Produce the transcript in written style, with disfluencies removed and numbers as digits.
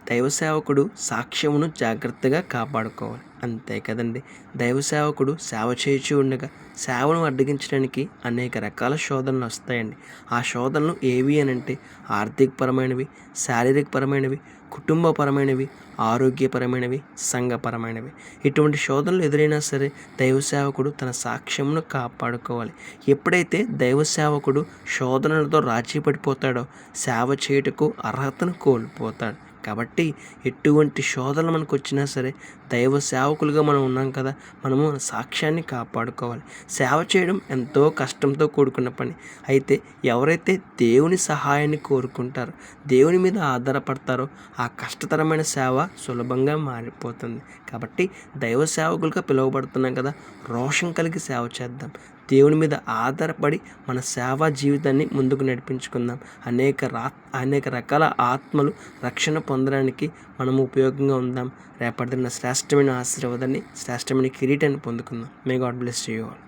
దైవ సేవకుడు సాక్ష్యమును జాగ్రత్తగా కాపాడుకోవాలి. అంతే కదండి. దైవ సేవకుడు సేవ చేయుచూ ఉండగా సేవను అడ్డగించడానికి అనేక రకాల శోధనలు వస్తాయండి. ఆ శోధనలు ఏవి అనంటే ఆర్థికపరమైనవి, శారీరకపరమైనవి, కుటుంబపరమైనవి, ఆరోగ్యపరమైనవి, సంఘపరమైనవి. ఇటువంటి శోధనలు ఎదురైనా సరే దైవ సేవకుడు తన సాక్ష్యమును కాపాడుకోవాలి. ఎప్పుడైతే దైవ సేవకుడు శోధనలతో రాజీ పడిపోతాడో సేవ చేయుటకు అర్హతను కోల్పోతాడు. కాబట్టి ఎటువంటి శోధనలు మనకు వచ్చినా సరే దైవ సేవకులుగా మనం ఉన్నాం కదా, మనము మన సాక్ష్యాన్ని కాపాడుకోవాలి. సేవ చేయడం ఎంతో కష్టంతో కూడుకున్న పని. అయితే ఎవరైతే దేవుని సహాయాన్ని కోరుకుంటారో, దేవుని మీద ఆధారపడతారో ఆ కష్టతరమైన సేవ సులభంగా మారిపోతుంది. కాబట్టి దైవ సేవకులుగా పిలువబడుతున్నాం కదా, రోషం కలిగి సేవ చేద్దాం. దేవుని మీద ఆధారపడి మన సేవా జీవితాన్ని ముందుకు నడిపించుకుందాం. అనేక రకాల ఆత్మలు రక్షణ పొందడానికి మనము ఉపయోగంగా ఉందాం. రేపటిన శ్రేష్టమైన ఆశీర్వాదాన్ని, శ్రేష్టమైన కిరీటాన్ని పొందుకుందాం. May God bless you all.